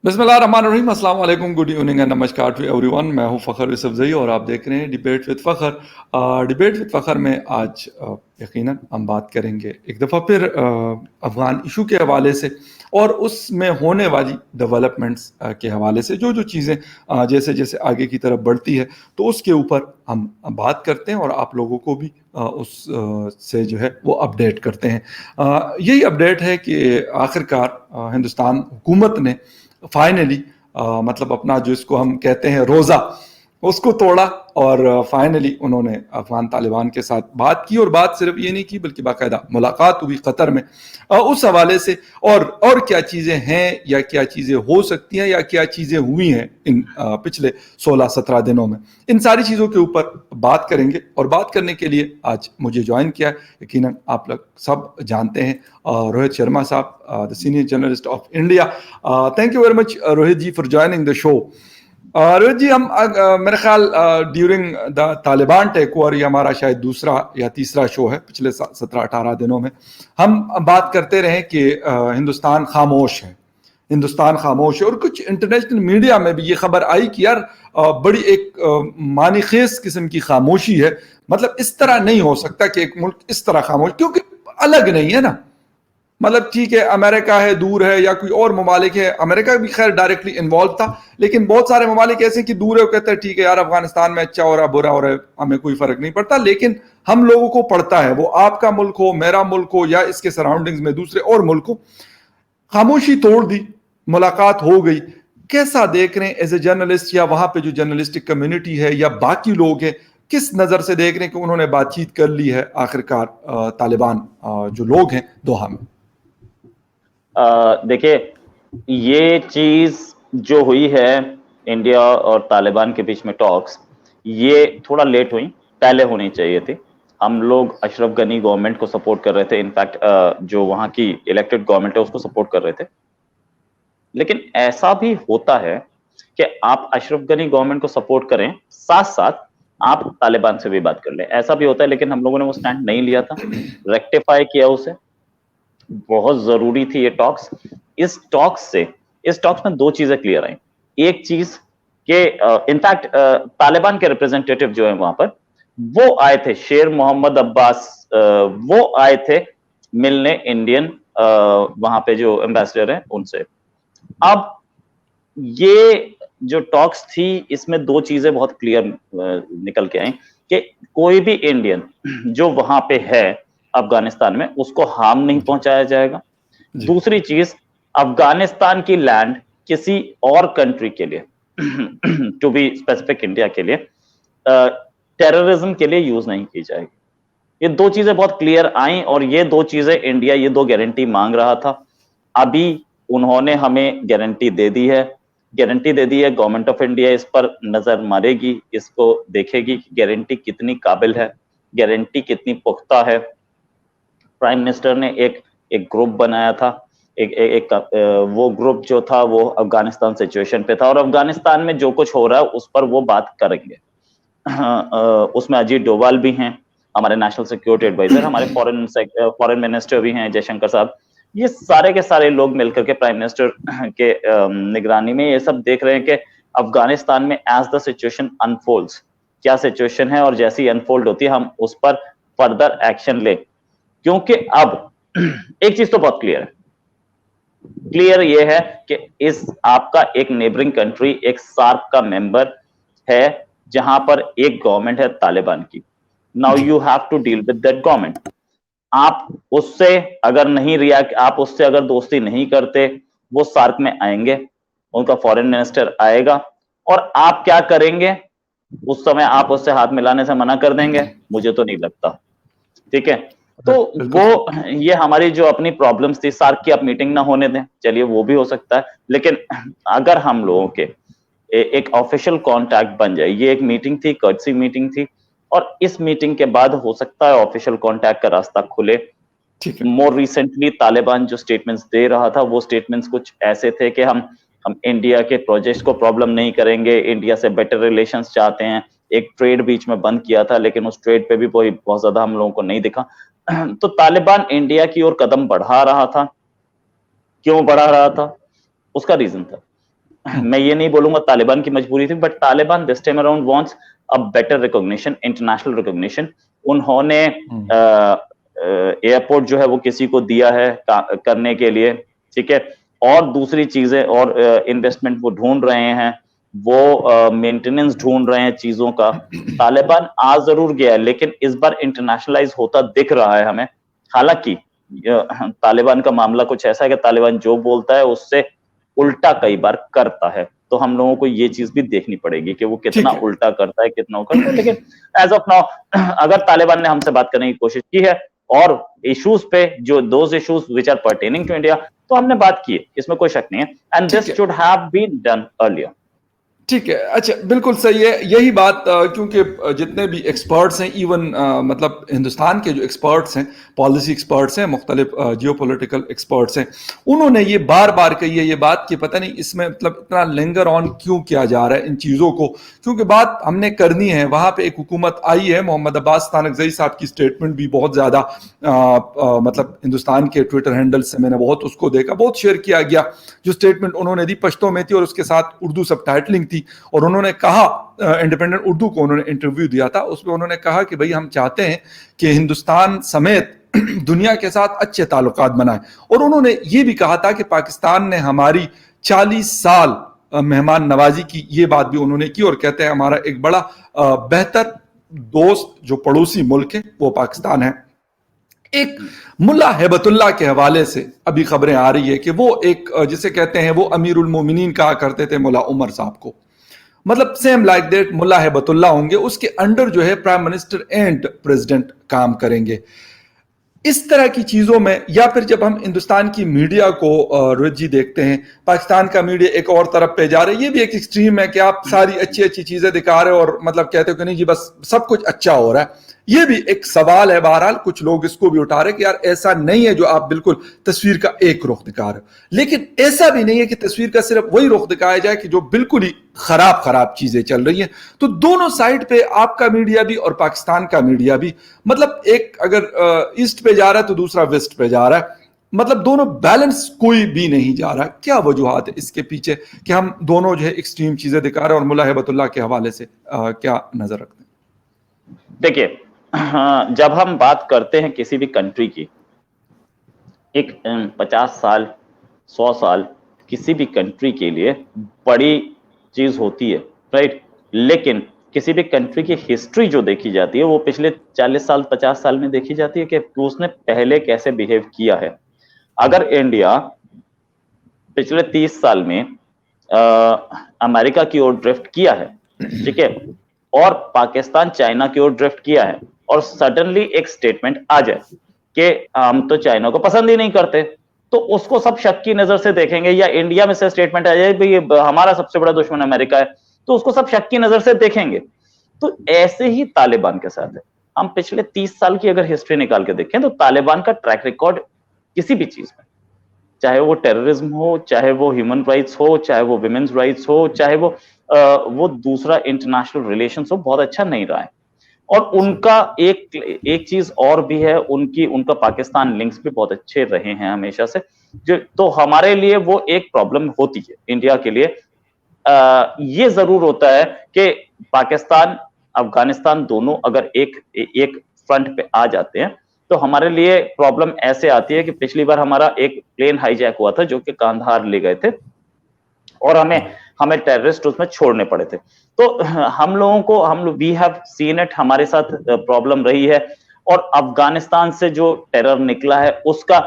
बिस्मिल्लाहिर्रहमानिर्रहीम, अस्सलाम वालेकुम, गुड इवनिंग एंड नमस्कार टू एवरीवन। मैं हूं फ़खर यूसुफजई और आप देख रहे हैं debate with Fakhar. Debate with Fakhar में आज यकीनन हम बात करेंगे एक दफ़ा फिर अफ़गान इशू के हवाले से और उसमें होने वाली डेवलपमेंट्स के हवाले से जो जो चीज़ें जैसे जैसे आगे की तरफ बढ़ती है तो उसके ऊपर हम बात करते हैं और आप लोगों को भी उस से जो है वो अपडेट करते हैं। यही अपडेट है कि आखिरकार हिंदुस्तान हुकूमत ने फाइनली मतलब अपना जो इसको हम कहते हैं रोज़ा उसको तोड़ा और फाइनली उन्होंने अफगान तालिबान के साथ बात की और बात सिर्फ ये नहीं की बल्कि बाकायदा मुलाकात हुई कतर में उस हवाले से और क्या चीज़ें हैं या क्या चीज़ें हो सकती हैं या क्या चीज़ें हुई हैं इन पिछले 16-17 दिनों में, इन सारी चीज़ों के ऊपर बात करेंगे। और बात करने के लिए आज मुझे ज्वाइन किया है, यकीनन आप लोग सब जानते हैं, रोहित शर्मा साहब, the senior journalist of India. Thank you very much Rohit ji for joining the show. Rohit ji, हम मेरे ख्याल during the Taliban take over, ये हमारा शायद दूसरा या तीसरा शो है पिछले 17-18 दिनों में, हम बात करते रहे कि हिंदुस्तान खामोश है, हिंदुस्तान खामोश है। और कुछ इंटरनेशनल मीडिया में भी ये खबर आई कि यार बड़ी एक मानीखेज किस्म की खामोशी है, मतलब इस तरह नहीं हो सकता कि एक मुल्क इस तरह खामोश, क्योंकि अलग नहीं है ना। मतलब ठीक है, अमेरिका है, दूर है, या कोई और ममालिक है, अमेरिका भी खैर डायरेक्टली इन्वॉल्व था, लेकिन बहुत सारे ममालिक ऐसे कि दूर है, वो कहते हैं ठीक है यार अफगानिस्तान में अच्छा हो रहा है, बुरा हो रहा है, हमें कोई फर्क नहीं पड़ता, लेकिन हम लोगों को पड़ता है, वो आपका मुल्क हो, मेरा मुल्क हो, या इसके सराउंडिंग्स में दूसरे और मुल्क हो। खामोशी तोड़ दी, मुलाकात हो गई। कैसा देख रहे हैं एज ए जर्नलिस्ट, या वहां पे जो जर्नलिस्टिक कम्युनिटी है या बाकी लोग हैं, किस नजर से देख रहे हैं कि उन्होंने बातचीत कर ली है आखिरकार तालिबान जो लोग हैं दोहा में? देखिए, ये चीज जो हुई है इंडिया और तालिबान के बीच में टॉक्स, ये थोड़ा लेट हुई, पहले होनी चाहिए थी। हम लोग अशरफ गनी गवर्नमेंट को सपोर्ट कर रहे थे, इनफैक्ट जो वहां की इलेक्टेड गवर्नमेंट है उसको सपोर्ट कर रहे थे। लेकिन ऐसा भी होता है कि आप अशरफ गनी गवर्नमेंट को सपोर्ट करें, साथ साथ आप तालिबान से भी बात कर लें, ऐसा भी होता है। लेकिन हम लोगों ने वो स्टैंड नहीं लिया था, रेक्टिफाई किया उसे। बहुत जरूरी थी ये टॉक्स। इस टॉक्स में दो चीजें क्लियर आई। एक चीज के इनफैक्ट तालिबान के रिप्रेजेंटेटिव जो है वहां पर, वो आए थे, शेर मोहम्मद अब्बास, वो आए थे मिलने इंडियन वहां पे जो एम्बेसडर हैं उनसे। अब ये जो टॉक्स थी, इसमें दो चीजें बहुत क्लियर निकल के आई कि कोई भी इंडियन जो वहां पे है अफगानिस्तान में, उसको हार्म नहीं पहुंचाया जाएगा। दूसरी चीज, अफगानिस्तान की लैंड किसी और कंट्री के लिए टू बी स्पेसिफिक इंडिया के लिए टेररिज्म के लिए यूज नहीं की जाएगी। ये दो चीजें बहुत क्लियर आई और ये दो चीजें इंडिया ये दो गारंटी मांग रहा था। अभी उन्होंने हमें गारंटी दे दी है, गवर्नमेंट ऑफ इंडिया इस पर नजर मारेगी, इसको देखेगी कि गारंटी कितनी काबिल है, गारंटी कितनी पुख्ता है। प्राइम मिनिस्टर ने एक ग्रुप बनाया था, वो ग्रुप जो था वो अफगानिस्तान सिचुएशन पे था और अफगानिस्तान में जो कुछ हो रहा है उस पर वो बात करेंगे। उसमें अजीत डोभाल भी हैं, हमारे नेशनल सिक्योरिटी एडवाइजर, हमारे फॉरेन मिनिस्टर भी हैं जयशंकर साहब। ये सारे के सारे लोग मिलकर के प्राइम मिनिस्टर के निगरानी में ये सब देख रहे हैं कि अफगानिस्तान में एज द सिचुएशन अनफोल्ड्स क्या सिचुएशन है, और जैसी अनफोल्ड होती है हम उस पर फर्दर एक्शन ले। क्योंकि अब एक चीज तो बहुत क्लियर ये है कि इस आपका एक नेबरिंग कंट्री, एक सार्क का मेंबर है, जहां पर एक गवर्नमेंट है तालिबान की। Now you have to deal with that government. आप उससे अगर नहीं रिएक्ट, आप उससे अगर दोस्ती नहीं करते, वो सार्क में आएंगे, उनका फॉरेन मिनिस्टर आएगा, और आप क्या करेंगे उस समय? आप उससे हाथ मिलाने से मना कर देंगे? मुझे तो नहीं लगता। ठीक है, तो वो ये हमारी जो अपनी प्रॉब्लम्स थी, सार्क की आप मीटिंग ना होने दें, चलिए वो भी हो सकता है। लेकिन अगर हम लोगों के एक ऑफिशियल कांटेक्ट बन जाए, ये एक मीटिंग थी, कर्टसी मीटिंग थी, और इस मीटिंग के बाद हो सकता है ऑफिशियल कांटेक्ट का रास्ता खुले। मोर रिसेंटली तालिबान जो स्टेटमेंट्स दे रहा था, वो स्टेटमेंट्स कुछ ऐसे थे कि हम इंडिया के प्रोजेक्ट्स को प्रॉब्लम नहीं करेंगे, इंडिया से बेटर रिलेशंस चाहते हैं। एक ट्रेड बीच में बंद किया था, लेकिन उस ट्रेड पे भी कोई बहुत ज्यादा हम लोगों को नहीं दिखा। तो तालिबान इंडिया की ओर कदम बढ़ा रहा था। क्यों बढ़ा रहा था? उसका रीजन था मैं ये नहीं बोलूंगा तालिबान की मजबूरी थी, but Taliban this time around wants a better recognition, international recognition. उन्होंने एयरपोर्ट जो है वो किसी को दिया है करने के लिए, ठीक है, और दूसरी चीजें और इन्वेस्टमेंट वो ढूंढ रहे हैं, वो मेंटेनेंस ढूंढ रहे हैं चीजों का। तालिबान आ जरूर गया है, लेकिन इस बार इंटरनेशनलाइज होता दिख रहा है हमें। हालांकि तालिबान का मामला कुछ ऐसा है कि तालिबान जो बोलता है उससे उल्टा कई बार करता है, तो हम लोगों को ये चीज भी देखनी पड़ेगी कि वो कितना उल्टा करता है, कितना वो करता है। लेकिन एज ऑफ नाउ अगर तालिबान ने हमसे बात करने की कोशिश की है और इश्यूज पे, जो those issues which are pertaining to India, तो हमने बात की है, इसमें कोई शक नहीं है, and this should have been done earlier. ठीक है, अच्छा, बिल्कुल सही है यही बात, क्योंकि जितने भी एक्सपर्ट्स हैं, इवन मतलब हिंदुस्तान के जो एक्सपर्ट्स हैं, पॉलिसी एक्सपर्ट्स हैं, मुख्तलिफ जियोपॉलिटिकल एक्सपर्ट्स हैं, उन्होंने ये बार बार कही है ये बात कि पता नहीं इसमें मतलब इतना लिंगर ऑन क्यों किया जा रहा है इन चीज़ों को, क्योंकि बात हमने करनी है। वहाँ पे एक हुकूमत आई है, मोहम्मद अब्बास तानकजई साहब की स्टेटमेंट भी बहुत ज़्यादा मतलब हिंदुस्तान के ट्विटर हैंडल से मैंने बहुत उसको देखा, बहुत शेयर किया गया। जो स्टेटमेंट उन्होंने दी पश्तो में थी और उसके साथ उर्दू सब टाइटलिंग थी, और उन्होंने कहा, इंडिपेंडेंट उर्दू को उन्होंने इंटरव्यू दिया था, उसमें उन्होंने कहा कि भाई हम चाहते हैं कि हिंदुस्तान समेत दुनिया के साथ अच्छे ताल्लुकात बनाए। और उन्होंने ये भी कहा था कि पाकिस्तान ने हमारी 40 साल मेहमान नवाजी की, ये बात भी उन्होंने की, और कहते हैं हमारा एक बड़ा बेहतर दोस्त जो पड़ोसी मुल्क है वो पाकिस्तान है। एक मुल्ला हैबतुल्लाह के हवाले से अभी खबरें आ रही है कि वो एक जिसे कहते हैं, वो अमीरुल मोमिनीन कहा करते थे मुल्ला उमर साहब को, मतलब सेम लाइक दैट मुल्ला हैबतुल्लाह होंगे, उसके अंडर जो है प्राइम मिनिस्टर एंड प्रेसिडेंट काम करेंगे। इस तरह की चीजों में, या फिर जब हम हिंदुस्तान की मीडिया को रोहित जी देखते हैं, पाकिस्तान का मीडिया एक और तरफ पे जा रहा है, ये भी एक एक्सट्रीम है कि आप सारी अच्छी अच्छी चीजें दिखा रहे हो और मतलब कहते हो कि नहीं जी बस सब कुछ अच्छा हो रहा है। ये भी एक सवाल है, बहरहाल कुछ लोग इसको भी उठा रहे कि यार ऐसा नहीं है जो आप बिल्कुल तस्वीर का एक रुख दिखा रहे हो, लेकिन ऐसा भी नहीं है कि तस्वीर का सिर्फ वही रुख दिखाया जाए कि जो बिल्कुल ही खराब खराब चीजें चल रही हैं। तो दोनों साइड पे आपका मीडिया भी और पाकिस्तान का मीडिया भी, मतलब एक अगर ईस्ट पे जा रहा है तो दूसरा वेस्ट पे जा रहा है, मतलब दोनों बैलेंस कोई भी नहीं जा रहा। क्या वजूहत है इसके पीछे कि हम दोनों जो है एक्सट्रीम चीजें दिखा रहे हैं, और मुल्ला हैबतुल्लाह के हवाले से क्या नजर रखते हैं? देखिए, जब हम बात करते हैं किसी भी कंट्री की, एक 50 साल 100 साल किसी भी कंट्री के लिए बड़ी चीज होती है, राइट। लेकिन किसी भी कंट्री की हिस्ट्री जो देखी जाती है वो पिछले 40 साल 50 साल में देखी जाती है कि उसने पहले कैसे बिहेव किया है। अगर इंडिया पिछले 30 साल में अमेरिका की ओर ड्रिफ्ट किया है, ठीक है, और पाकिस्तान चाइना की ओर ड्रिफ्ट किया है, और सडनली एक स्टेटमेंट आ जाए कि हम तो चाइना को पसंद ही नहीं करते, तो उसको सब शक की नजर से देखेंगे। या इंडिया में से स्टेटमेंट आ जाए भाई हमारा सबसे बड़ा दुश्मन अमेरिका है, तो उसको सब शक की नजर से देखेंगे। तो ऐसे ही तालिबान के साथ है। हम पिछले 30 साल की अगर हिस्ट्री निकाल के देखें तो तालिबान का ट्रैक रिकॉर्ड किसी भी चीज में, चाहे वो टेररिज्म हो, चाहे वो ह्यूमन राइट्स हो, चाहे वो विमेन्स राइट्स हो, चाहे वो दूसरा इंटरनेशनल रिलेशंस हो, बहुत अच्छा नहीं रहा है। और उनका एक चीज और भी है, उनका पाकिस्तान लिंक्स भी बहुत अच्छे रहे हैं हमेशा से, जो तो हमारे लिए वो एक प्रॉब्लम होती है इंडिया के लिए। ये जरूर होता है कि पाकिस्तान अफगानिस्तान दोनों अगर एक फ्रंट पे आ जाते हैं तो हमारे लिए प्रॉब्लम ऐसे आती है कि पिछली बार हमारा एक प्लेन हाईजैक हुआ था जो कि कांधार ले गए थे, और हमें टेररिस्ट उसमें छोड़ने पड़े थे। तो हम लोग वी हैव सीन इट, हमारे साथ प्रॉब्लम रही है। और अफगानिस्तान से जो टेरर निकला है उसका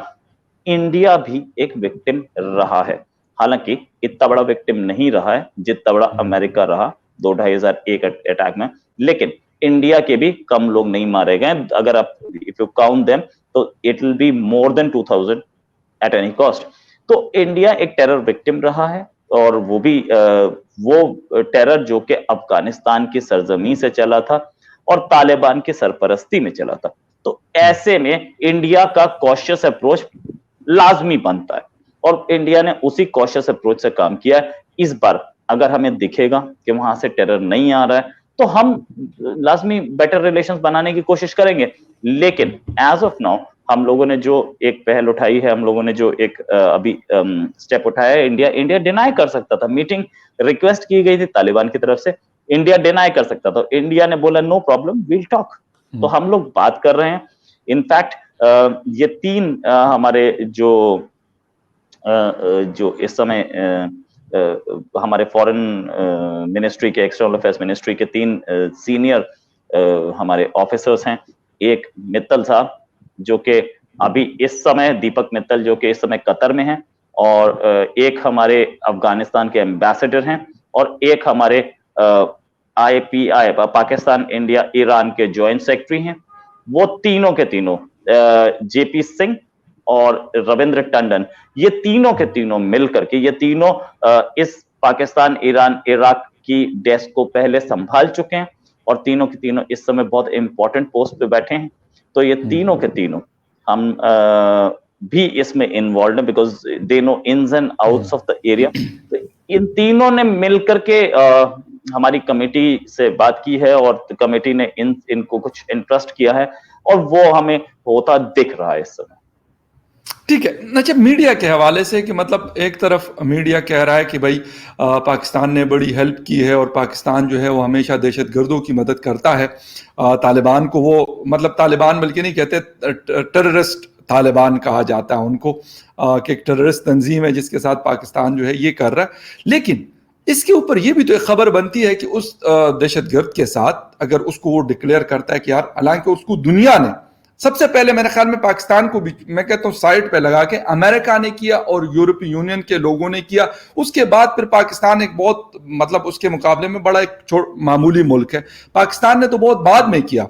इंडिया भी एक विक्टिम रहा है। हालांकि इतना बड़ा विक्टिम नहीं रहा है जितना बड़ा अमेरिका रहा 2001 अटैक में, लेकिन इंडिया के भी कम लोग नहीं मारे गए। अगर आप इफ यू काउंट देम तो it will be more than 2000 at any cost. तो इंडिया एक टेरर विक्टिम रहा है, और वो भी वो टेरर जो कि अफगानिस्तान की सरजमी से चला था और तालिबान की सरपरस्ती में चला था। तो ऐसे में इंडिया का कॉशियस अप्रोच लाजमी बनता है, और इंडिया ने उसी कॉशियस अप्रोच से काम किया है। इस बार अगर हमें दिखेगा कि वहां से टेरर नहीं आ रहा है तो हम लाजमी बेटर रिलेशंस बनाने की कोशिश करेंगे, लेकिन एज ऑफ नाउ हम लोगों ने जो एक पहल उठाई है, हम लोगों ने जो एक अभी स्टेप उठाया है, इंडिया डिनाई कर सकता था। मीटिंग रिक्वेस्ट की गई थी तालिबान की तरफ से, इंडिया डिनाई कर सकता था, इंडिया ने बोला नो प्रॉब्लम, वील टॉक। तो हम लोग बात कर रहे हैं। इनफैक्ट ये तीन हमारे जो इस समय हमारे फॉरेन मिनिस्ट्री के, एक्सटर्नल अफेयर्स मिनिस्ट्री के तीन सीनियर हमारे ऑफिसर्स हैं। एक मित्तल साहब जो कि अभी इस समय, दीपक मित्तल जो कि इस समय कतर में हैं, और एक हमारे अफगानिस्तान के एम्बेसडर हैं, और एक हमारे IPI पाकिस्तान इंडिया ईरान के ज्वाइंट सेक्रेटरी हैं। वो तीनों के तीनों JP सिंह और रविंद्र टंडन, ये तीनों के तीनों मिलकर के, ये तीनों इस पाकिस्तान ईरान इराक की डेस्क को पहले संभाल चुके हैं, और तीनों के तीनों इस समय बहुत इंपॉर्टेंट पोस्ट पे बैठे हैं। तो ये तीनों के तीनों हम भी इसमें इन्वॉल्व हैं, because they know ins and outs of the area. तो इन तीनों ने मिलकर के हमारी कमेटी से बात की है, और कमेटी ने इनको कुछ इंटरेस्ट किया है, और वो हमें होता दिख रहा है इस समय। ठीक है। अच्छा, मीडिया के हवाले से कि मतलब एक तरफ मीडिया कह रहा है कि भाई पाकिस्तान ने बड़ी हेल्प की है, और पाकिस्तान जो है वो हमेशा दहशतगर्दों की मदद करता है। तालिबान को वो, मतलब तालिबान बल्कि नहीं कहते, टेररिस्ट तालिबान कहा जाता है उनको, कि एक टेररिस्ट तंजीम है जिसके साथ पाकिस्तान जो है ये कर रहा है। लेकिन इसके ऊपर ये भी तो एक खबर बनती है कि उस दहशतगर्द के साथ अगर उसको वो डिक्लेयर करता है कि यार, हालांकि उसको दुनिया ने सबसे पहले, मेरे ख्याल में पाकिस्तान को भी मैं कहता हूं साइड पे लगा के अमेरिका ने किया और यूरोपीय यूनियन के लोगों ने किया। उसके बाद फिर पाकिस्तान एक बहुत, मतलब उसके मुकाबले में बड़ा एक मामूली मुल्क है। पाकिस्तान ने तो बहुत बाद में किया,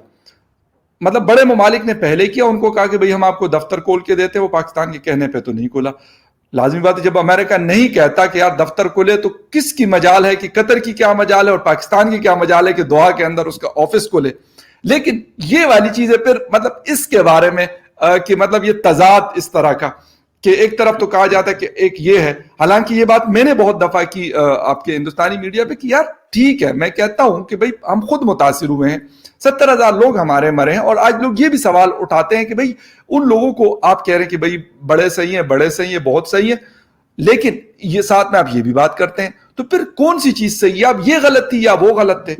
मतलब बड़े ममालिक ने पहले किया, उनको कहा कि भाई हम आपको दफ्तर खोल के देते, वो पाकिस्तान के कहने पे तो नहीं खोला। लाजमी बात है, जब अमेरिका नहीं कहता कि यार दफ्तर खोले, तो किसकी मजाल है कि कतर की क्या मजाल है और पाकिस्तान की क्या मजाल है कि दोहा के अंदर उसका ऑफिस खोले। लेकिन ये वाली चीजें फिर, मतलब इसके बारे में कि मतलब ये तजाद इस तरह का, कि एक तरफ तो कहा जाता है कि एक ये है, हालांकि ये बात मैंने बहुत दफा की आपके हिंदुस्तानी मीडिया पे कि यार ठीक है, मैं कहता हूं कि भाई हम खुद मुतासिर हुए हैं, 70,000 लोग हमारे मरे हैं, और आज लोग ये भी सवाल उठाते हैं कि भाई उन लोगों को आप कह रहे हैं कि भाई बड़े सही है, बड़े सही है, बहुत सही है, लेकिन ये साथ में आप ये भी बात करते हैं, तो फिर कौन सी चीज सही है? अब ये गलत थी या वो गलत थे?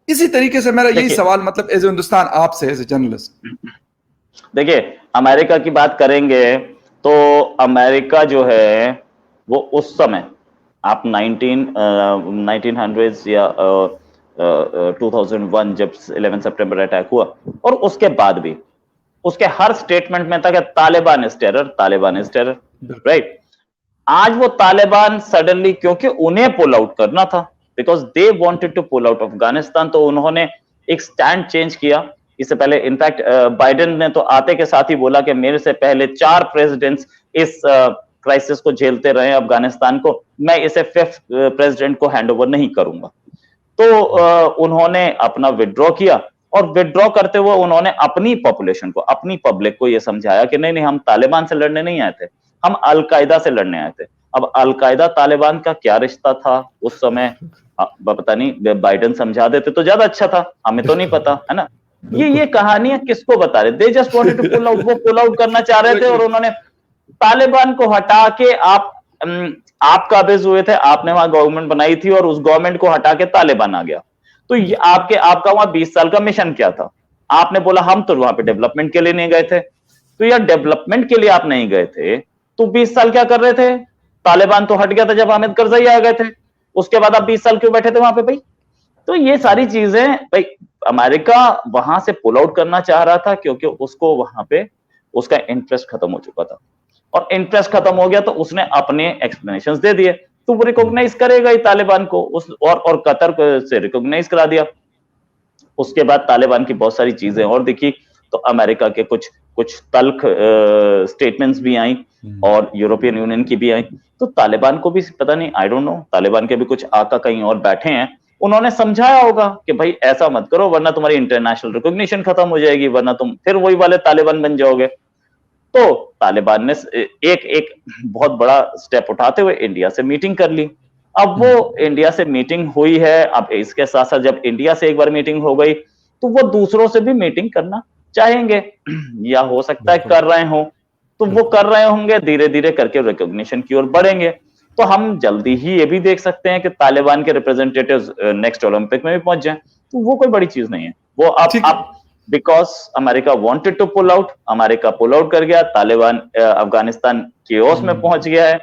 इसी तरीके से मेरा यही सवाल, मतलब एज ए हिंदुस्तान आपसे, एज ए जर्नलिस्ट। देखिए, अमेरिका की बात करेंगे तो अमेरिका जो है वो उस समय, आप 1900s या 2001 जब 11 सितंबर अटैक हुआ, और उसके बाद भी उसके हर स्टेटमेंट में था कि Taliban is terror, Taliban is terror, right. आज वो तालिबान सडनली, क्योंकि उन्हें पुल आउट करना था, because they wanted to pull out Afghanistan, तो उन्होंने एक स्टैंड चेंज किया। इससे पहले इनफैक्ट बाइडेन ने तो आते के साथ ही बोला कि मेरे से पहले 4 प्रेसिडेंट्स इस क्राइसिस को झेलते रहे अफगानिस्तान को, मैं इसे 5th प्रेसिडेंट को हैंड ओवर नहीं करूंगा। तो उन्होंने अपना विड्रॉ किया, और विड्रॉ करते हुए उन्होंने अपनी पॉपुलेशन को, अपनी पब्लिक को यह समझाया कि नहीं नहीं, हम तालिबान से लड़ने नहीं आए थे, हम अलकायदा से लड़ने आए थे। अब अलकायदा तालिबान का क्या रिश्ता था उस समय, पता नहीं, बाइडेन समझा देते तो ज्यादा अच्छा था, हमें तो नहीं पता, है ना। ये कहानियां किसको बता रहे? They just wanted to pull out, वो पुल आउट करना चाह रहे थे, और उन्होंने तालिबान को हटा के, आप काबिज हुए थे, आपने वहां गवर्नमेंट बनाई थी, और उस गवर्नमेंट को हटा के तालिबान आ गया। तो ये आपका वहां 20 साल का मिशन क्या था? आपने बोला हम तो वहां पे डेवलपमेंट के लिए नहीं गए थे। तो यार, डेवलपमेंट के लिए आप नहीं गए थे तो 20 साल क्या कर रहे थे? तालिबान तो हट गया था जब हामिद करजई आ गए थे, उसके बाद आप 20 साल क्यों बैठे थे वहां पे भाई? तो ये सारी चीजें भाई, अमेरिका वहां से पुल आउट करना चाह रहा था, क्योंकि उसको वहां पे उसका इंटरेस्ट खत्म हो चुका था, और इंटरेस्ट खत्म हो गया तो उसने अपने एक्सप्लेनेशंस दे दिए। तो वो रिकॉग्नाइज करेगा ही तालिबान को, और कतर से रिकॉग्नाइज करा दिया। उसके बाद तालिबान की बहुत सारी चीजें और दिखी, तो अमेरिका के कुछ तल्ख स्टेटमेंट्स भी आई, और यूरोपियन यूनियन की भी आई। तो तालिबान को भी पता नहीं, आई डोंट नो, तालिबान के भी कुछ आका कहीं और बैठे हैं, उन्होंने समझाया होगा कि भाई ऐसा मत करो, वरना तुम्हारी इंटरनेशनल रिकॉग्निशन खत्म हो जाएगी, वरना तुम फिर वही वाले तालिबान बन जाओगे। तो तालिबान ने एक बहुत बड़ा स्टेप उठाते हुए इंडिया से मीटिंग कर ली। अब वो इंडिया से मीटिंग हुई है, अब इसके साथ साथ जब इंडिया से एक बार मीटिंग हो गई, तो वो दूसरों से भी मीटिंग करना चाहेंगे या हो सकता है कर रहे हो, तो वो कर रहे होंगे, धीरे धीरे करके रिकॉग्निशन की ओर बढ़ेंगे। तो हम जल्दी ही ये भी देख सकते हैं कि तालिबान के रिप्रेजेंटेटिव्स नेक्स्ट ओलंपिक में भी पहुंच जाएं, तो वो कोई बड़ी चीज नहीं है। वो अब because America wanted to pull out, America pull out कर गया, तालिबान अफगानिस्तान केओस में पहुंच गया है,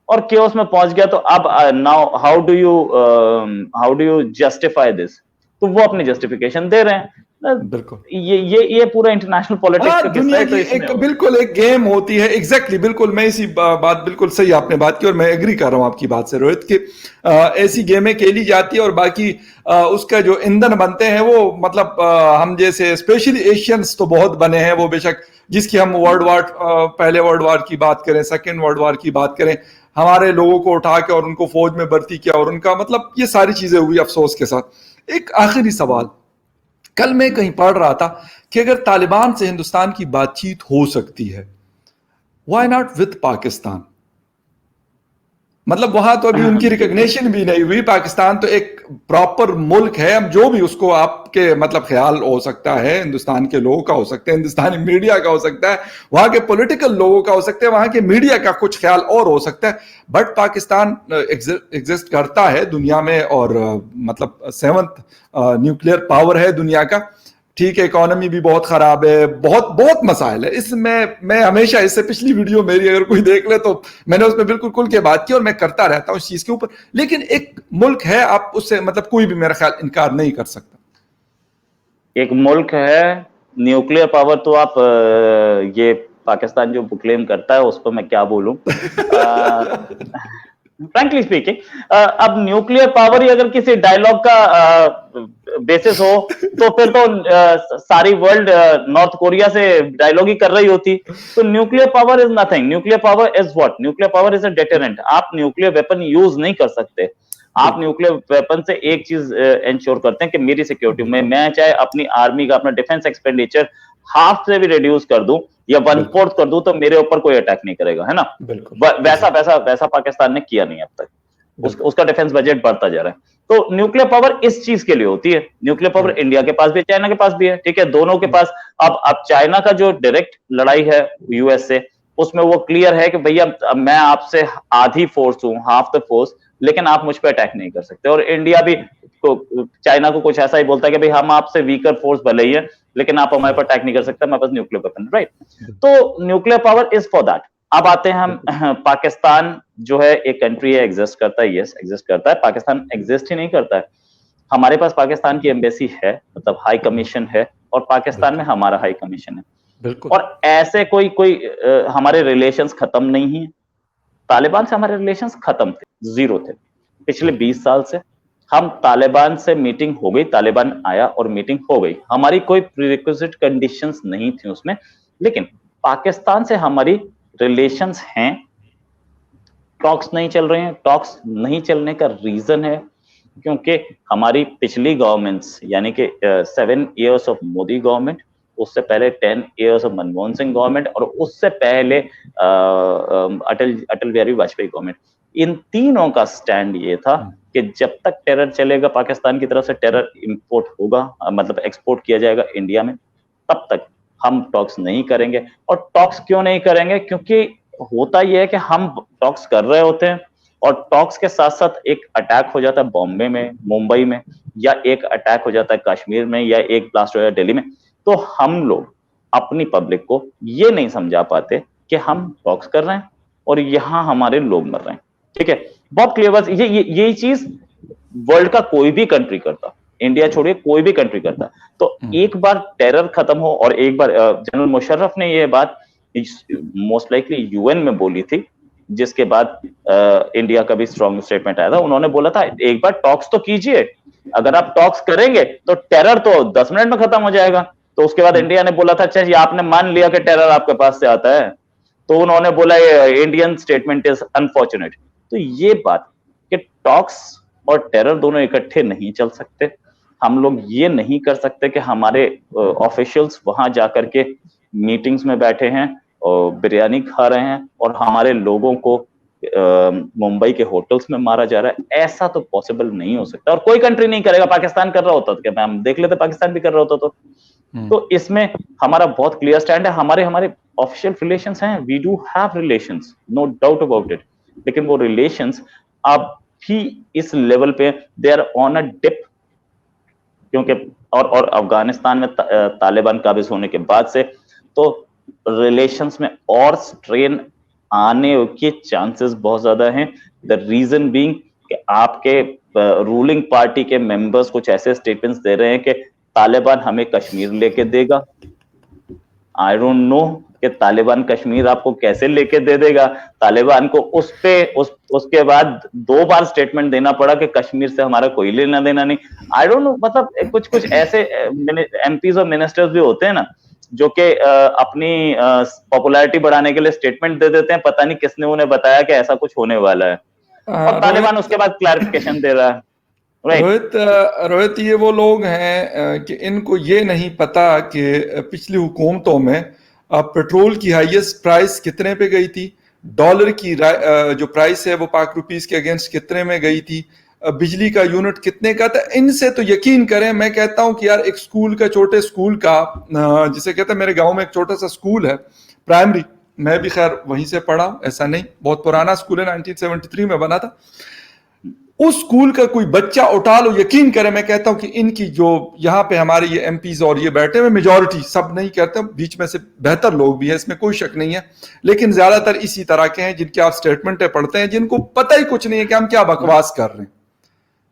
और केओस में पहुंच गया, तो अब now how do you justify this, तो वो अपनी जस्टिफिकेशन दे रहे हैं। बिल्कुल, ये पूरा इंटरनेशनल पॉलिटिक्स का दुनिया की किस्सा है, एक बिल्कुल एक गेम होती है। एग्जैक्टली, बिल्कुल मैं इसी बात बिल्कुल सही आपने बात की और मैं एग्री कर रहा हूं आपकी बात से रोहित कि ऐसी गेमें खेली जाती है और बाकी उसका जो ईंधन बनते हैं वो मतलब हम जैसे स्पेशली एशियंस तो बहुत बने हैं, वो बेशक जिसकी हम पहले वर्ल्ड वार की बात करें, सेकेंड वर्ल्ड वार की बात करें, हमारे लोगों को उठा के और उनको फौज में भर्ती किया और उनका मतलब ये सारी चीजें हुई अफसोस के साथ। एक आखिरी सवाल, कल मैं कहीं पढ़ रहा था कि अगर तालिबान से हिंदुस्तान की बातचीत हो सकती है, व्हाई नॉट विद पाकिस्तान? मतलब वहां तो अभी उनकी रिकॉग्निशन भी नहीं हुई। पाकिस्तान तो एक प्रॉपर मुल्क है, हम जो भी उसको आपके मतलब ख्याल हो सकता है, हिंदुस्तान के लोगों का हो सकता है, हिंदुस्तानी मीडिया का हो सकता है, वहां के पॉलिटिकल लोगों का हो सकता है, वहां के मीडिया का कुछ ख्याल और हो सकता है, बट पाकिस्तान एग्जिस्ट करता है दुनिया में और मतलब 7th न्यूक्लियर पावर है दुनिया का। ठीक है, इकोनॉमी भी बहुत खराब है, बहुत बहुत मसाइल है इसमें। मैं हमेशा, इससे पिछली वीडियो मेरी अगर कोई देख ले तो मैंने उसमें बिल्कुल खुल के बात की और मैं करता रहता हूं इस चीज के ऊपर। लेकिन एक मुल्क है, आप उससे मतलब कोई भी मेरा ख्याल इनकार नहीं कर सकता। एक मुल्क है, न्यूक्लियर पावर, तो आप ये पाकिस्तान जो क्लेम करता है उस पर मैं क्या बोलूं। फ्रैंकली स्पीकिंग, अब न्यूक्लियर पावर ही अगर किसी डायलॉग का बेसिस हो तो फिर तो सारी वर्ल्ड नॉर्थ कोरिया से डायलॉग ही कर रही होती। तो nuclear power is nothing, nuclear power is what, nuclear power is a deterrent. आप न्यूक्लियर वेपन यूज नहीं कर सकते, आप न्यूक्लियर वेपन से एक चीज इंश्योर करते हैं कि मेरी सिक्योरिटी में, मैं चाहे अपनी आर्मी का, अपना डिफेंस एक्सपेंडिचर हाफ से भी रिड्यूस कर दूं या 1/4 कर दूं, तो मेरे ऊपर कोई अटैक नहीं करेगा, है ना। वैसा वैसा वैसा पाकिस्तान ने किया नहीं अब तक, उसका डिफेंस बजट बढ़ता जा रहा है। तो न्यूक्लियर पावर इस चीज के लिए होती है। न्यूक्लियर पावर इंडिया के पास भी है, चाइना के पास भी है, ठीक है, दोनों के पास। अब चाइना का जो डायरेक्ट लड़ाई है यूएस से, उसमें वो क्लियर है कि भैया मैं आपसे आधी फोर्स हूं, हाफ द फोर्स, लेकिन आप मुझ पर अटैक नहीं कर सकते। और इंडिया भी चाइना को कुछ ऐसा ही बोलता है कि भाई हम आपसे वीकर फोर्स भले ही है, लेकिन आप हमारे पर अटैक नहीं कर सकते, हमारे पास न्यूक्लियर वेपन, राइट। तो nuclear power is for that. अब आते हैं हम, पाकिस्तान जो है एक कंट्री है, एग्जिस्ट करता है, यस एग्जिस्ट करता है। पाकिस्तान एग्जिस्ट ही नहीं करता है, हमारे पास पाकिस्तान की एम्बेसी है, मतलब हाई कमीशन है, और पाकिस्तान में हमारा हाई कमीशन है। और ऐसे कोई हमारे रिलेशंस खत्म नहीं है, तालिबान से हमारे रिलेशंस खत्म थे, जीरो थे पिछले 20 साल से। हम तालिबान से मीटिंग हो गई, तालिबान आया और मीटिंग हो गई, हमारी कोई प्रीरिक्विजिट कंडीशंस नहीं थी उसमें। लेकिन पाकिस्तान से हमारी रिलेशंस हैं, टॉक्स नहीं चल रहे हैं। टॉक्स नहीं चलने का रीजन है क्योंकि हमारी पिछली गवर्नमेंट्स, यानी कि 7 years ऑफ मोदी गवर्नमेंट, उससे पहले 10 years of Manmohan Singh government, और उससे पहले अटल बिहारी वाजपेयी गवर्नमेंट, इन तीनों का स्टैंड ये था कि जब तक टेरर चलेगा, पाकिस्तान की तरफ से टेरर इंपोर्ट होगा, मतलब एक्सपोर्ट किया जाएगा इंडिया में, तब तक हम टॉक्स नहीं करेंगे। और टॉक्स क्यों नहीं करेंगे? क्योंकि होता यह है कि हम टॉक्स कर रहे होते हैं और टॉक्स के साथ साथ एक अटैक हो जाता है बॉम्बे में, मुंबई में, या एक अटैक हो जाता है कश्मीर में, या एक ब्लास्ट हो जाता है दिल्ली में। तो हम लोग अपनी पब्लिक को ये नहीं समझा पाते कि हम टॉक्स कर रहे हैं और यहाँ हमारे लोग मर रहे हैं, ठीक है। बहुत क्लियर बात, यही चीज वर्ल्ड का कोई भी कंट्री करता, इंडिया छोड़िए, कोई भी कंट्री करता। तो एक बार टेरर खत्म हो, और एक बार जनरल मुशर्रफ ने ये बात मोस्ट लाइकली यूएन में बोली थी, जिसके बाद इंडिया का भी स्ट्रॉन्ग स्टेटमेंट आया था। उन्होंने बोला था एक बार टॉक्स तो कीजिए, अगर आप टॉक्स करेंगे तो टेरर तो 10 मिनट में खत्म हो जाएगा। तो उसके बाद इंडिया ने बोला था अच्छा जी, आपने मान लिया कि टेरर आपके पास से आता है, तो उन्होंने बोला इंडियन स्टेटमेंट इज अनफॉर्चुनेट। तो ये बात कि टॉक्स और टेरर दोनों इकट्ठे नहीं चल सकते। हम लोग ये नहीं कर सकते कि हमारे ऑफिशियल्स वहां जाकर के मीटिंग्स में बैठे हैं और बिरयानी खा रहे हैं और हमारे लोगों को मुंबई के होटल्स में मारा जा रहा है। ऐसा तो पॉसिबल नहीं हो सकता, और कोई कंट्री नहीं करेगा। पाकिस्तान कर रहा होता तो क्या हम देख लेते, पाकिस्तान भी कर रहा होता तो तो इसमें हमारा बहुत क्लियर स्टैंड है। हमारे हमारे ऑफिशियल रिलेशंस हैं, we do have relations, no doubt about it, लेकिन वो रिलेशंस अब भी इस लेवल पे they are on a dip, क्योंकि और अफगानिस्तान में तालिबान काबिज होने के बाद से तो रिलेशंस में और स्ट्रेन आने के चांसेस बहुत ज्यादा हैं। द रीजन बीइंग कि आपके रूलिंग पार्टी के मेंबर्स कुछ ऐसे स्टेटमेंट्स दे रहे हैं कि तालिबान हमें कश्मीर लेके देगा। आई डोंट नो कि तालिबान कश्मीर आपको कैसे लेके दे देगा। तालिबान को उसके बाद 2 बार स्टेटमेंट देना पड़ा कि कश्मीर से हमारा कोई लेना देना नहीं। आई डोंट नो, मतलब कुछ कुछ ऐसे एमपीज और मिनिस्टर्स भी होते हैं ना जो कि अपनी पॉपुलैरिटी बढ़ाने के लिए स्टेटमेंट दे देते हैं, पता नहीं किसने उन्हें बताया कि ऐसा कुछ होने वाला है, और तालिबान उसके बाद क्लैरिफिकेशन दे रहा है। रोहित, ये वो लोग हैं कि इनको ये नहीं पता कि पिछली हुकूमतों में पेट्रोल की हाईएस्ट प्राइस कितने पे गई थी, डॉलर की जो प्राइस है वो पाक रुपीस के अगेंस्ट कितने में गई थी, बिजली का यूनिट कितने का था। इनसे तो यकीन करें, मैं कहता हूं कि यार एक स्कूल का, छोटे स्कूल का, जिसे कहते हैं, मेरे गांव में एक छोटा सा स्कूल है प्राइमरी, मैं भी खैर वहीं से पढ़ा, ऐसा नहीं, बहुत पुराना स्कूल है, 1973 में बना था। उस स्कूल का कोई बच्चा उठा लो, यकीन करें, मैं कहता हूं कि इनकी जो यहाँ पे हमारे ये एमपीज और ये बैठे हुए मेजॉरिटी, सब नहीं कहते, बीच में से बेहतर लोग भी हैं, इसमें कोई शक नहीं है, लेकिन ज्यादातर इसी तरह के हैं जिनके आप स्टेटमेंट पढ़ते हैं, जिनको पता ही कुछ नहीं है कि हम क्या बकवास कर रहे हैं।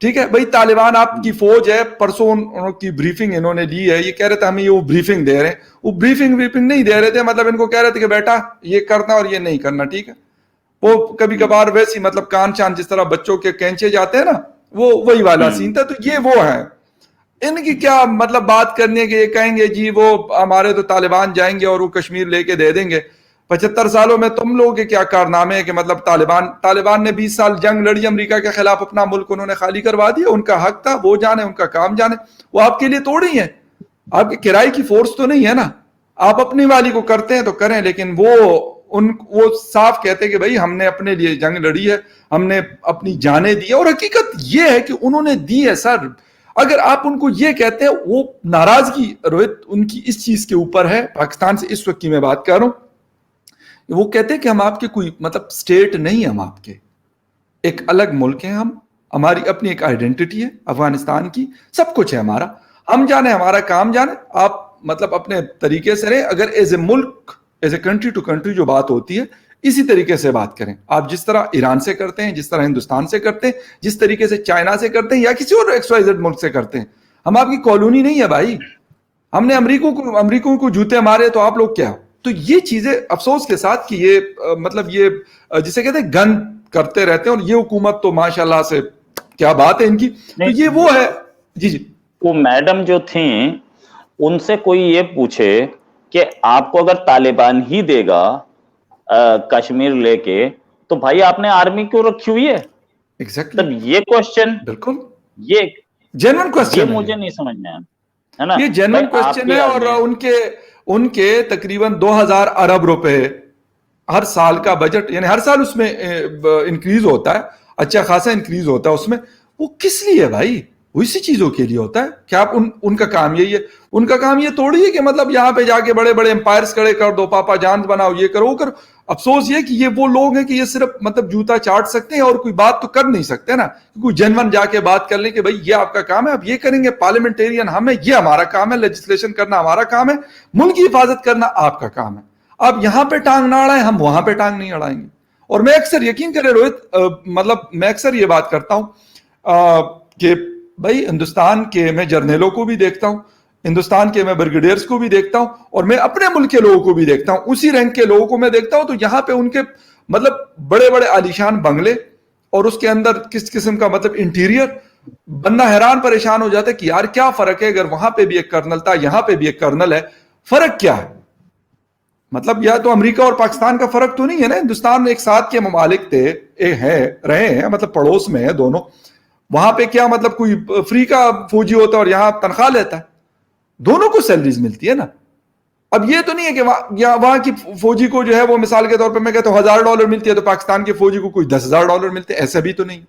ठीक है भाई, तालिबान आपकी फौज है, परसों उनकी ब्रीफिंग इन्होंने ली है, ये कह रहे थे हमें ये वो ब्रीफिंग दे रहे हैं, वो ब्रीफिंग नहीं दे रहे थे, मतलब इनको कह रहे थे कि बेटा ये करना और ये नहीं करना। ठीक है, वो कभी कभार वैसी, मतलब कान चान जिस तरह बच्चों के कैंचे जाते हैं ना, वो वही वाला सीन था। तो ये वो है, इनकी क्या मतलब बात करने के, ये कहेंगे जी वो हमारे तो तालिबान जाएंगे और वो कश्मीर लेके दे देंगे। 75 सालों में तुम लोगों के क्या कारनामे है कि मतलब तालिबान ने 20 साल जंग लड़ी अमेरिका के खिलाफ, अपना मुल्क उन्होंने खाली करवा दिया, उनका हक था, वो जाने, उनका काम जाने, वो आपके लिए तोड़ी है, आपके किराए की फोर्स तो नहीं है ना। आप अपनी वाली को करते हैं तो करें, लेकिन वो साफ कहते हैं कि भाई हमने अपने लिए जंग लड़ी है, हमने अपनी जानें दी है, और हकीकत ये है कि उन्होंने दी है सर। अगर आप उनको ये कहते हैं, वो नाराजगी रोहित उनकी इस चीज के ऊपर है, पाकिस्तान से इस वक्त की मैं बात कर रहा हूं, वो कहते हैं कि हम आपके कोई मतलब स्टेट नहीं है, हम आपके एक अलग मुल्क है, हम, हमारी अपनी एक आइडेंटिटी है अफगानिस्तान की, सब कुछ है हमारा, हम जाने, हमारा काम जाने, आप मतलब अपने तरीके से रहे। अगर एज ए मुल्क, as a country to country जो बात होती है, इसी तरीके से बात करें, आप जिस तरह ईरान से करते हैं, जिस तरह हिंदुस्तान से करते हैं, जिस तरीके से चाइना से करते हैं, या किसी और XYZ मुल्क से करते हैं। हम आपकी कॉलोनी नहीं है भाई, हमने अमरीकों को जूते मारे तो आप लोग क्या। तो ये चीजें अफसोस के साथ कि ये मतलब ये जिसे कहते हैं गन करते रहते हैं, और ये हुकूमत तो माशाल्लाह से क्या बात है इनकी। तो ये वो है। जी जी, वो मैडम जो थी, उनसे कोई ये पूछे कि आपको अगर तालिबान ही देगा कश्मीर लेके, तो भाई आपने आर्मी क्यों रखी हुई है? एग्जैक्टली, तब ये क्वेश्चन, बिल्कुल ये जेन्युइन क्वेश्चन ये है, मुझे नहीं समझ में आया, है ना? ये जेन्युइन क्वेश्चन है। और उनके तकरीबन 2000 अरब रुपए हर साल का बजट, यानी हर साल उसमें इंक्रीज होता है, अच्छा खासा इंक्रीज होता है उसमें। वो किस लिए भाई? वो इसी चीजों के लिए होता है। क्या आप उनका काम यही है? उनका काम ये थोड़ी है कि मतलब यहाँ पे जाके बड़े बड़े एम्पायर्स खड़े कर दो, पापा जान बनाओ, ये करो वो करो। अफसोस ये कि ये वो लोग हैं कि ये सिर्फ मतलब जूता चाट सकते हैं और कोई बात तो कर नहीं सकते ना। कोई जनवन जाके बात कर ले कि भाई ये आपका काम है, आप ये करेंगे, पार्लियामेंटेरियन हम है, ये हमारा काम है, लेजिस्लेशन करना हमारा काम है, मुल्क की हिफाजत करना आपका काम है। आप यहां पे टांग ना अड़ाएं, हम वहां पे टांग नहीं अड़ाएंगे। और मैं अक्सर, यकीन करें रोहित, मतलब मैं अक्सर ये बात करता हूं कि भाई हिंदुस्तान के मैं जर्नलों को भी देखता हूं, हिंदुस्तान के मैं ब्रिगेडियर्स को भी देखता हूं, और मैं अपने मुल्क के लोगों को भी देखता हूं, उसी रैंक के लोगों को मैं देखता हूं। तो यहां पे उनके मतलब बड़े बड़े आलीशान बंगले, और उसके अंदर किस किस्म का मतलब इंटीरियर, बंदा हैरान परेशान हो जाता है कि यार क्या फर्क है, अगर वहां पे भी एक कर्नल था, यहां पे भी एक कर्नल है, फर्क क्या है? मतलब या तो अमेरिका और पाकिस्तान का फर्क तो नहीं है ना। हिंदुस्तान में एक साथ के ममालिक थे, रहे हैं, मतलब पड़ोस में है दोनों। वहां पे क्या मतलब कोई फ्री का फौजी होता है और यहां तनख्वाह लेता है, दोनों को सैलरीज मिलती है ना। अब ये तो नहीं है कि वहां की फौजी को जो है वो मिसाल के तौर पे मैं कहता हूं $1000 मिलती है, तो पाकिस्तान के फौजी को कोई $10,000 मिलते हैं, ऐसा भी तो नहीं।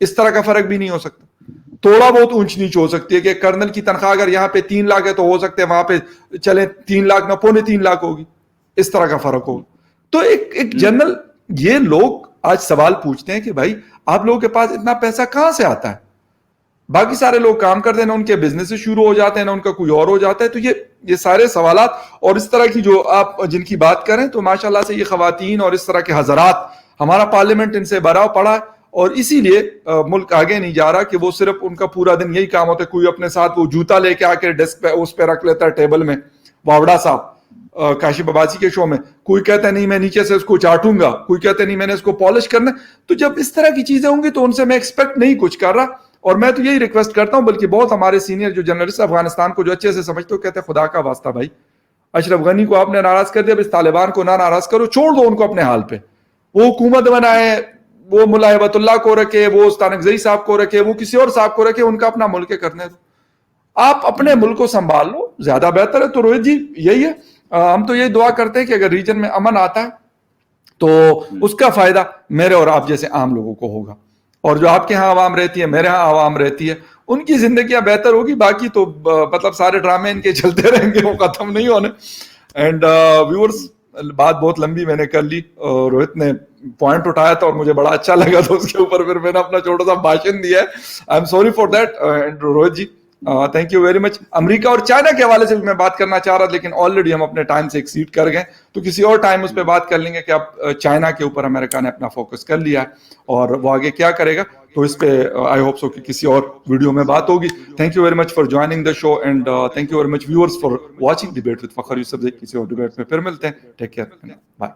इस तरह का फर्क भी नहीं हो सकता। थोड़ा बहुत ऊंच नीच हो सकती है कि कर्नल की तनख्वाह अगर यहाँ पे 3 लाख है तो हो सकता है वहां पे चले 3 लाख ना 2.25 लाख होगी, इस तरह का फर्क होगा। तो एक जनरल, ये लोग आज सवाल पूछते हैं कि भाई आप लोगों के पास इतना पैसा कहां से आता है? बाकी सारे लोग काम करते हैं ना, उनके बिजनेस शुरू हो जाते हैं ना, उनका कोई और हो जाता है। तो ये सारे सवालात और इस तरह की जो आप जिनकी बात करें, तो माशाल्लाह से ये खवातीन और इस तरह के हजरात, हमारा पार्लियामेंट इनसे भरा पड़ा है और इसीलिए मुल्क आगे नहीं जा रहा कि वो सिर्फ उनका पूरा दिन यही काम होता है। कोई अपने साथ वो जूता लेके आके डेस्क पे उस पे रख लेता है, टेबल में। वावड़ा साहब काशिफ अब्बासी के शो में, कोई कहता नहीं मैं नीचे से उसको चाटूंगा, कोई कहता नहीं मैंने इसको पॉलिश करना। तो जब इस तरह की चीजें होंगी तो उनसे मैं एक्सपेक्ट नहीं कुछ कर रहा। और मैं तो यही रिक्वेस्ट करता हूं, बल्कि बहुत हमारे सीनियर जो जर्नलिस्ट अफगानिस्तान को जो अच्छे से समझते हो, कहते हैं खुदा का वास्ता भाई, अशरफ गनी को आपने नाराज कर दिया, अब इस तालिबान को ना नाराज करो, छोड़ दो उनको अपने हाल पे। वो हुकूमत बनाए, वो मुल्ला हिबतुल्लाह को रखे, वो तानकजई साहब को रखे, वो किसी और साहब को रखे, उनका अपना मुल्क करने दो। आप अपने मुल्क को संभाल लो, ज्यादा बेहतर है। तो रोहित जी यही है, हम तो यही दुआ करते हैं कि अगर रीजन में अमन आता है तो उसका फायदा मेरे और आप जैसे आम लोगों को होगा, और जो आपके यहाँ आवाम रहती है, मेरे यहाँ आवाम रहती है, उनकी जिंदगियां बेहतर होगी। बाकी तो मतलब सारे ड्रामे इनके चलते रहेंगे, वो खत्म नहीं होने। एंड व्यूअर्स, बात बहुत लंबी मैंने कर ली, रोहित ने पॉइंट उठाया था और मुझे बड़ा अच्छा लगा, तो उसके ऊपर फिर मैंने अपना छोटा सा भाषण दिया है। I am sorry for that. And Rohit ji thank you very much. America और चाइना के हवाले से भी मैं बात करना चाह रहा था, लेकिन ऑलरेडी हम अपने टाइम से एक्सीड कर गए, तो किसी और टाइम उस पर बात कर लेंगे कि अब चाइना के ऊपर अमेरिका ने अपना फोकस कर लिया है और वो आगे क्या करेगा। तो इस पे आई होप सो कि किसी और वीडियो में बात होगी। Thank you very much for joining the show and thank you very much viewers for watching debate with Fakhar Yousafzai. किसी और डिबेट में फिर मिलते हैं। Take care, bye.